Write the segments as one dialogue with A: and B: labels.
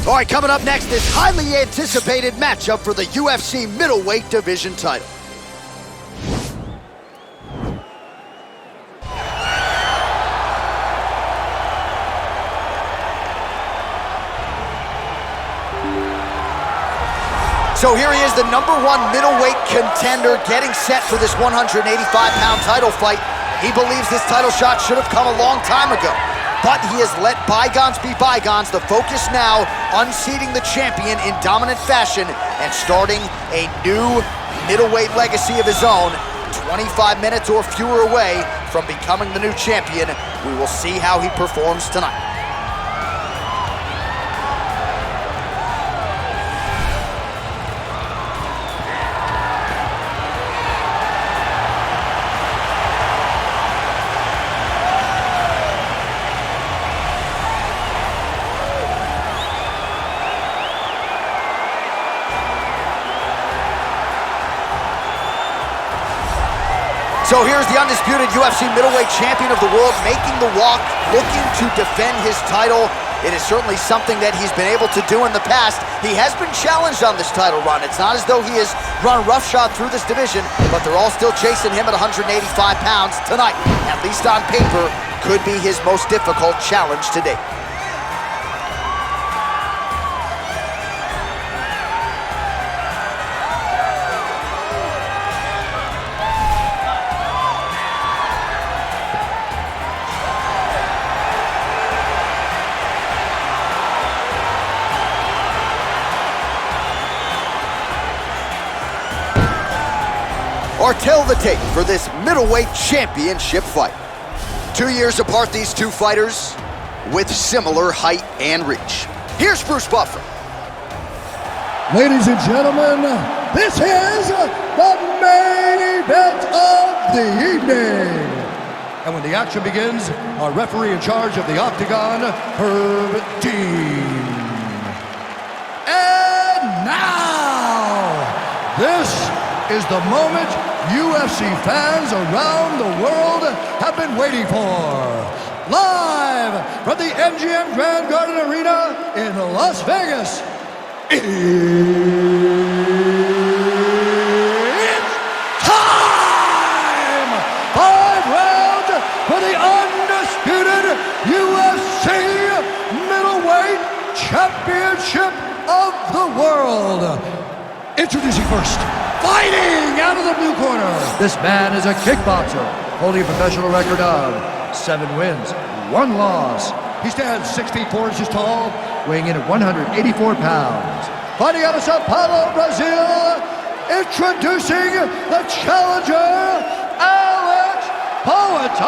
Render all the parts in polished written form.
A: All right, coming up next, this highly anticipated matchup for the UFC middleweight division title. So here he is, the #1 middleweight contender, getting set for this 185-pound title fight. He believes this title shot should have come a long time ago, but he has let bygones be bygones. The focus now, unseating the champion in dominant fashion and starting a new middleweight legacy of his own. 25 minutes or fewer away from becoming the new champion. We will see how he performs tonight. So here's the undisputed UFC middleweight champion of the world making the walk, looking to defend his title. It is certainly something that he's been able to do in the past. He has been challenged on this title run. It's not as though he has run roughshod through this division, but they're all still chasing him at 185 pounds tonight. At least on paper, could be his most difficult challenge to date. Or tell the tape for this middleweight championship fight. 2 years apart, these two fighters with similar height and reach. Here's Bruce Buffer.
B: Ladies and gentlemen, this is the main event of the evening. And when the action begins, our referee in charge of the Octagon, Herb Dean. And now, this is the moment UFC fans around the world have been waiting for. Live from the MGM Grand Garden Arena in Las Vegas, it's time! 5 rounds for the undisputed UFC middleweight championship of the world. Introducing first, fighting out of the blue corner. This man is a kickboxer, holding a professional record of 7 wins, 1 loss. He stands 6 feet 4 inches tall, weighing in at 184 pounds. Fighting out of Sao Paulo, Brazil, introducing the challenger, Alex Pereira.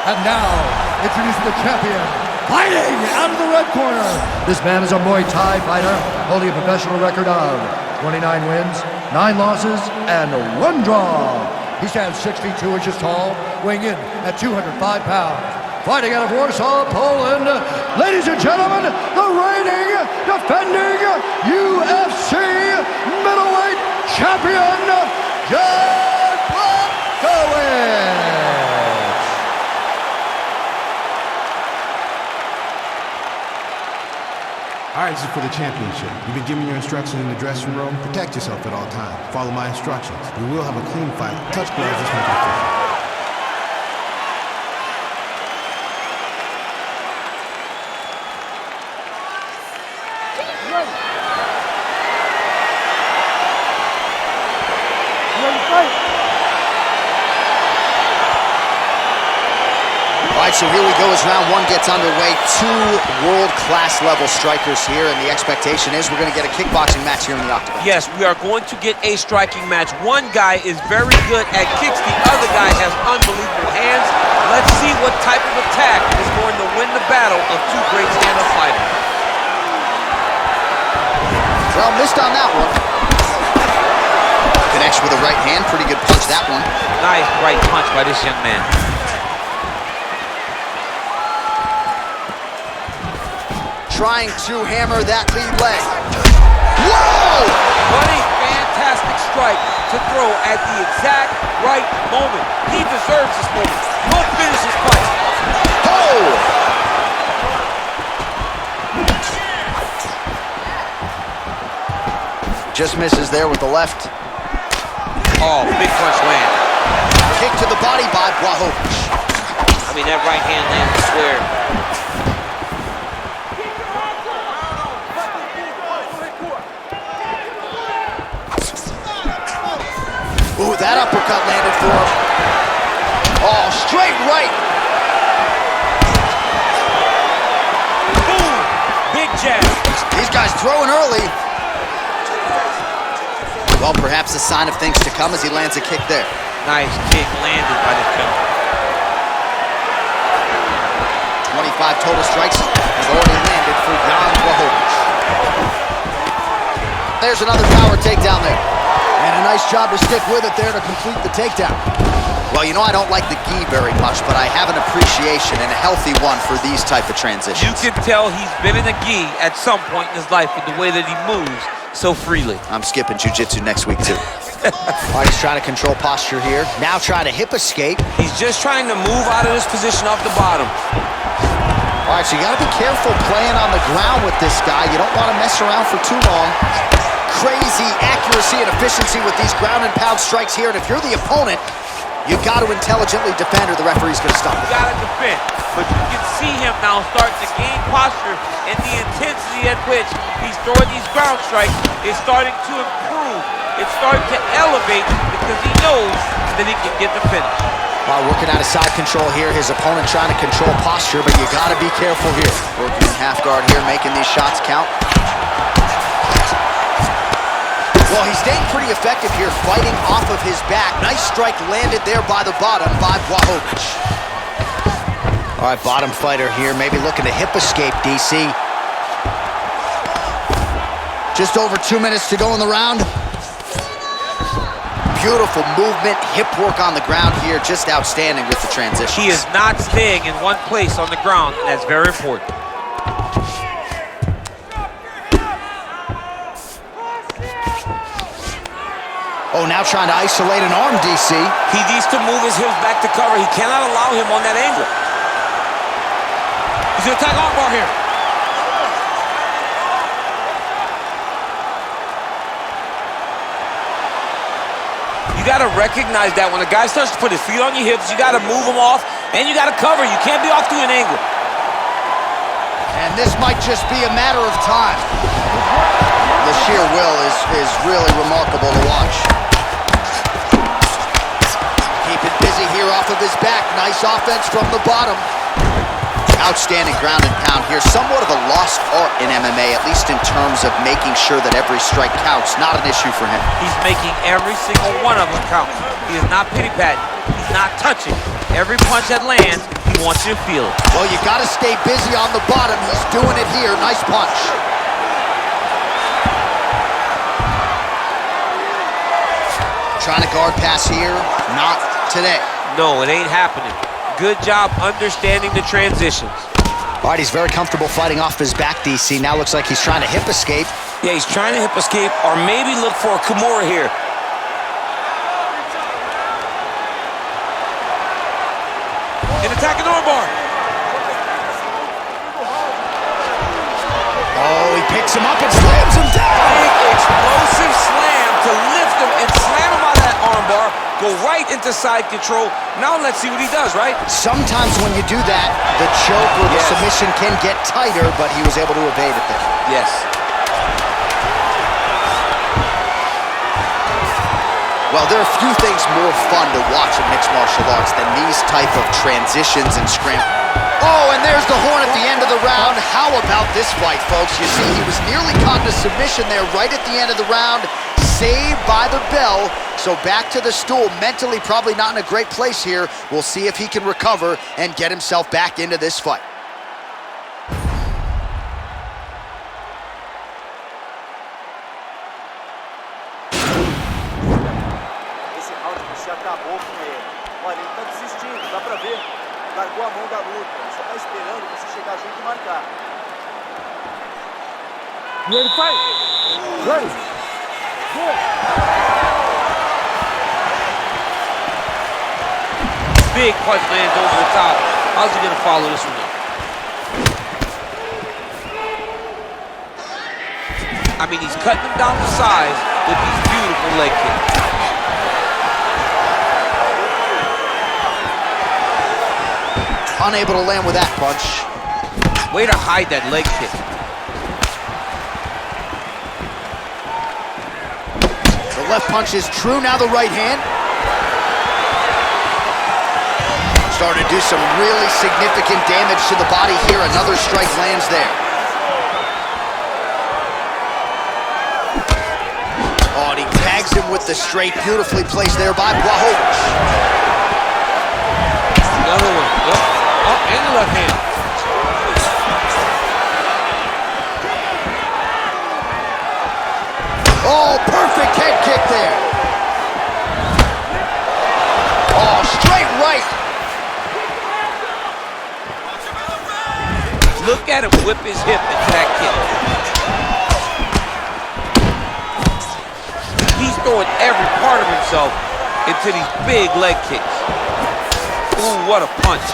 B: And now, introducing the champion, fighting out of the red corner. This man is a Muay Thai fighter, holding a professional record of 29 wins, 9 losses, and 1 draw. He stands 6 feet 2 inches tall, weighing in at 205 pounds. Fighting out of Warsaw, Poland, ladies and gentlemen, the reigning, defending UFC middleweight champion, Błachowicz.
C: All right, this is for the championship. You've been giving your instructions in the dressing room. Protect yourself at all times. Follow my instructions. We will have a clean fight. Touch gloves, let's make it official.
A: So here we go as round 1 gets underway. 2 world-class level strikers here, and the expectation is we're going to get a kickboxing match here in the Octagon.
D: Yes, we are going to get a striking match. One guy is very good at kicks. The other guy has unbelievable hands. Let's see what type of attack is going to win the battle of 2 great stand-up fighters.
A: Well, missed on that one. Connects with a right hand. Pretty good punch, that one.
D: Nice right punch by this young man.
A: Trying to hammer that lead leg. Whoa!
D: What a fantastic strike to throw at the exact right moment. He deserves this moment. He'll finish his fight.
A: Just misses there with the left.
D: Oh, big punch land.
A: Kick to the body by Błachowicz.
D: I mean, that right hand lands square.
A: Ooh, that uppercut landed for him. Oh, straight right.
D: Boom! Big jab.
A: These guys throwing early. Well, perhaps a sign of things to come as he lands a kick there.
D: Nice kick landed by this gentleman.
A: 25 total strikes has already landed for Błachowicz. There's another power takedown there. And a nice job to stick with it there to complete the takedown. Well, you know I don't like the gi very much, but I have an appreciation and a healthy one for these type of transitions.
D: You can tell he's been in a gi at some point in his life with the way that he moves so freely.
A: I'm skipping jiu-jitsu next week, too. All right, he's trying to control posture here. Now trying to hip escape.
D: He's just trying to move out of this position off the bottom.
A: All right, so you got to be careful playing on the ground with this guy. You don't want to mess around for too long. Crazy accuracy and efficiency with these ground and pound strikes here. And if you're the opponent, you've got to intelligently defend or the referee's going to stop it.
D: You got to defend. But you can see him now starting to gain posture, and the intensity at which he's throwing these ground strikes is starting to improve. It's starting to elevate because he knows that he can get the finish.
A: Working out of side control here. His opponent trying to control posture, but you got to be careful here. Working in half guard here, making these shots count. Well, he's staying pretty effective here, fighting off of his back. Nice strike landed there by the bottom by Błachowicz. All right, bottom fighter here, maybe looking to hip escape, DC. Just over 2 minutes to go in the round. Beautiful movement, hip work on the ground here, just outstanding with the transition.
D: He is not staying in one place on the ground, and that's very important.
A: Oh, now trying to isolate an arm, DC.
D: He needs to move his hips back to cover. He cannot allow him on that angle. He's gonna attack armbar here. You gotta recognize that when a guy starts to put his feet on your hips, you gotta move him off, and you gotta cover. You can't be off to an angle.
A: And this might just be a matter of time. The sheer will is really remarkable to watch. Keep it busy here off of his back. Nice offense from the bottom. Outstanding ground and pound here. Somewhat of a lost art in MMA, at least in terms of making sure that every strike counts. Not an issue for him.
D: He's making every single one of them count. He is not pity-patting. He's not touching. Every punch that lands, he wants you to feel it.
A: Well, you got to stay busy on the bottom. He's doing it here. Nice punch. Trying to guard pass here. Not today.
D: No, it ain't happening. Good job understanding the transitions.
A: All right, he's very comfortable fighting off his back, DC. Now looks like he's trying to hip escape.
D: Yeah, he's trying to hip escape or maybe look for a Kamaru here. And attacking armbar.
A: Oh, he picks him up and slams him down.
D: Big explosive slam to lift him and slam him out of that armbar. Go right into side control. Now let's see what he does, right?
A: Sometimes when you do that, the choke or the submission can get tighter, but he was able to evade it there.
D: Yes.
A: Well, there are few things more fun to watch in mixed martial arts than these type of transitions and scrambles. Oh, and there's the horn at the end of the round. How about this fight, folks? You see, he was nearly caught in a submission there right at the end of the round. Saved by the bell. So back to the stool. Mentally probably not in a great place here. We'll see if he can recover and get himself back into this fight.
E: Esse round você acabou com ele. Olha, ele tá desistindo, dá pra ver. Largou a mão da luta. Ele só tá esperando você chegar junto e marcar.
B: Ready to fight? Ready.
D: Big punch lands over the top. How's he gonna follow this one up? I mean, he's cutting him down to size with these beautiful leg kicks.
A: Unable to land with that punch.
D: Way to hide that leg kick.
A: The left punch is true, now the right hand. Starting to do some really significant damage to the body here. Another strike lands there. Oh, and he tags him with the straight. Beautifully placed there by Błachowicz.
D: Another one. Up and the left hand.
A: Oh, perfect head kick there. Oh, straight right.
D: Look at him whip his hip into that kick. He's throwing every part of himself into these big leg kicks. Ooh, what a punch.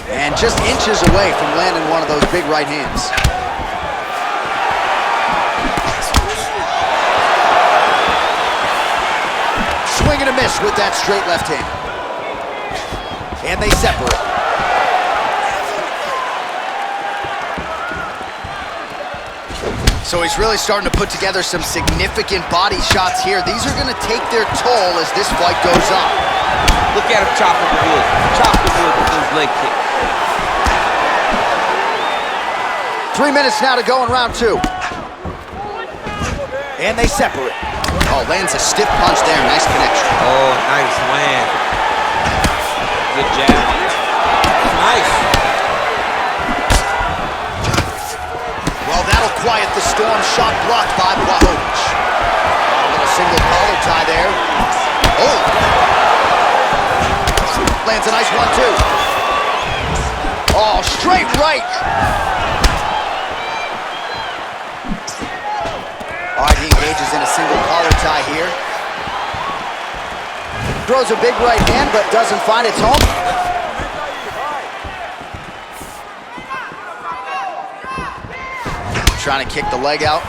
A: And just inches away from landing one of those big right hands. Swing and a miss with that straight left hand. And they separate. So he's really starting to put together some significant body shots here. These are going to take their toll as this fight goes on.
D: Look at him chopping the wood. Chop the wood with those leg kicks.
A: 3 minutes now to go in round 2. And they separate. Oh, lands a stiff punch there. Nice connection.
D: Oh, nice land. Good jab. Nice.
A: Well, that'll quiet the storm. Shot blocked by Błachowicz. A little single collar tie there. Oh! Lands a nice 1-2. Oh, straight right. All right, he engages in a single collar tie here. Throws a big right hand, but doesn't find its home. Trying to kick the leg out.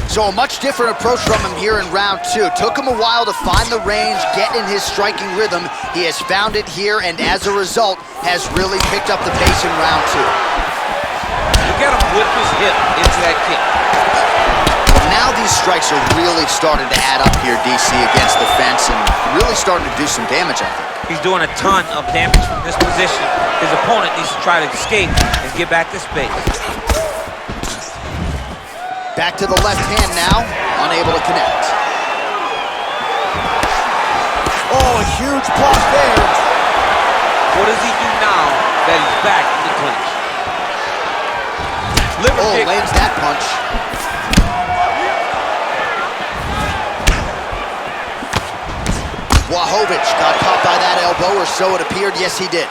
A: So a much different approach from him here in round 2. Took him a while to find the range, get in his striking rhythm. He has found it here, and as a result, has really picked up the pace in round 2.
D: Look at him whip his hip into that kick.
A: Well, now these strikes are really starting to add up here, DC, against the fence, and really starting to do some damage, I think.
D: He's doing a ton of damage from this position. His opponent needs to try to escape and get back to space.
A: Back to the left hand now, unable to connect. Oh, a huge block there.
D: What does he do now that he's back in the clinch? Liver kick.
A: Lands that punch. Błachowicz got caught by that elbow, or so it appeared. Yes, he did.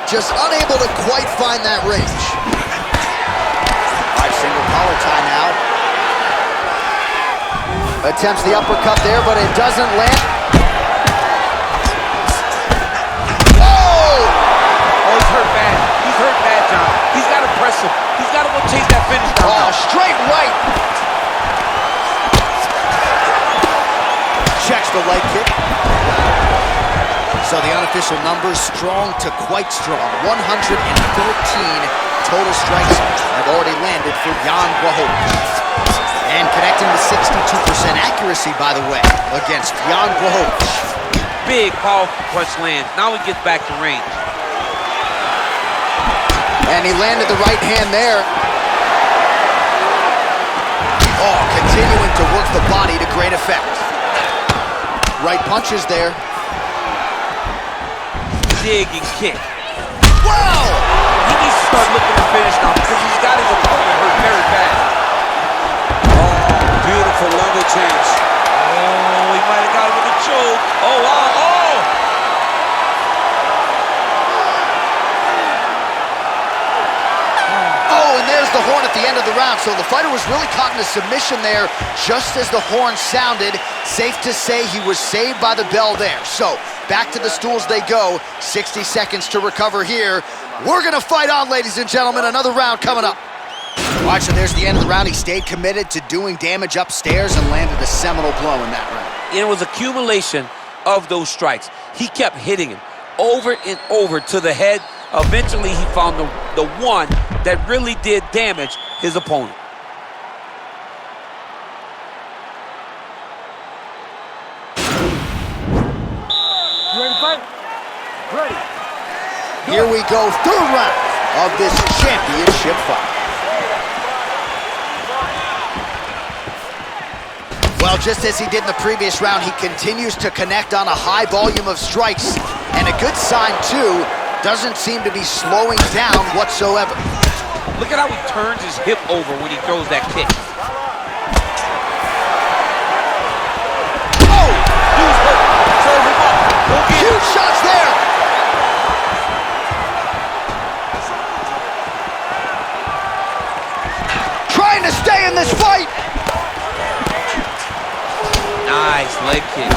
A: Just unable to quite find that range. All right, single collar tie now. Attempts the uppercut there, but it doesn't land. Oh!
D: Oh, he's hurt bad. He's hurt bad, John. He's got to press him. He's got to go chase that finish down.
A: Oh, straight right. Checks the leg kick. So the unofficial numbers, strong to quite strong. 114 total strikes have already landed for Jan Błachowicz. And connecting with 62% accuracy, by the way, against Jan Błachowicz.
D: Big, powerful punch lands. Now he gets back to range.
A: And he landed the right hand there. Oh, continuing to work the body to great effect. Right punches there.
D: Dig and kick.
A: Wow!
D: He needs to start looking to finish now because he's got his opponent hurt very bad. Oh, beautiful level change. Oh, he might have got him with a choke. Oh, wow.
A: Oh, and there's the horn at the end of the round. so the fighter was really caught in a submission there just as the horn sounded. Safe to say he was saved by the bell there. So, back to the stools they go. 60 seconds to recover here. We're gonna fight on, ladies and gentlemen. Another round coming up. All right, so there's the end of the round. He stayed committed to doing damage upstairs and landed a seminal blow in that round.
D: It was accumulation of those strikes. He kept hitting him over and over to the head. Eventually, he found the one that really did damage his opponent.
E: You ready to fight? Ready.
A: Here we go, third round of this championship fight. Well, just as he did in the previous round, he continues to connect on a high volume of strikes. And a good sign, too, doesn't seem to be slowing down whatsoever.
D: Look at how he turns his hip over when he throws that kick.
A: Oh!
D: Dude's hurt. Serve him up. Go get him.
A: Huge shots there! Trying to stay in this fight!
D: Nice leg kick.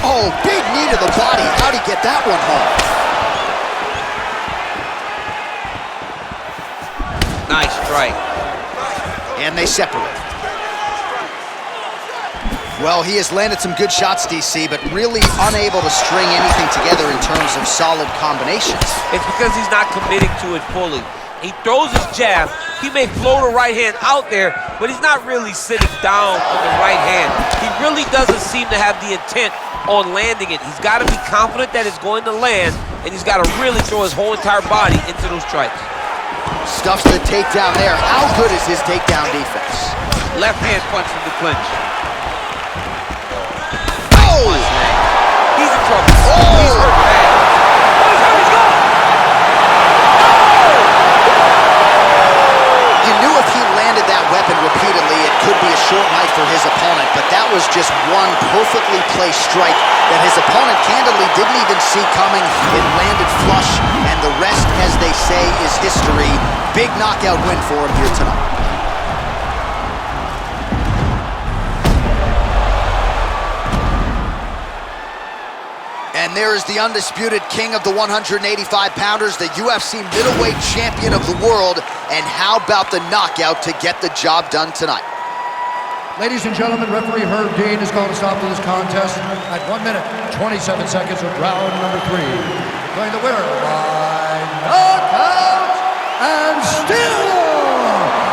A: Oh, big knee to the body. How'd he get that one home?
D: Nice strike.
A: And they separate. Well, he has landed some good shots, DC, but really unable to string anything together in terms of solid combinations.
D: It's because he's not committing to it fully. He throws his jab. He may float a right hand out there, but he's not really sitting down on the right hand. He really doesn't seem to have the intent on landing it. He's got to be confident that it's going to land, and he's got to really throw his whole entire body into those strikes.
A: Stuffs the takedown there. How good is his takedown defense?
D: Left hand punch from the clinch.
A: Oh!
D: He's in trouble.
A: Oh!
D: He's hurt bad.
A: You knew if he landed that weapon repeatedly, it could be a short night for his opponent, but that was just one perfectly placed strike that his opponent candidly didn't even see coming. It landed flush, and the rest, as they say, is history. Big knockout win for him here tonight. And there is the undisputed king of the 185-pounders, the UFC middleweight champion of the world. And how about the knockout to get the job done tonight?
B: Ladies and gentlemen, referee Herb Dean has called a stop to this contest at 1 minute, 27 seconds of round number 3. Declaring the winner by knockout, and still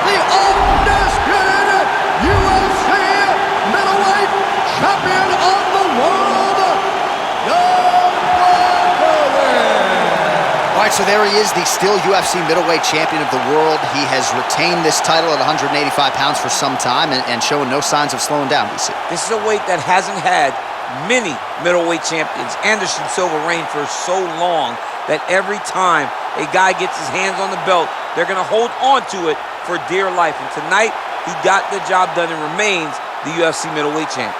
B: the undisputed UFC middleweight champion of the world,
A: All right, so there he is, the still UFC middleweight champion of the world. He has retained this title at 185 pounds for some time and showing no signs of slowing down, DC.
D: This is a weight that hasn't had many middleweight champions. Anderson Silva reigned for so long that every time a guy gets his hands on the belt, they're going to hold on to it for dear life. And tonight, he got the job done and remains the UFC middleweight champion.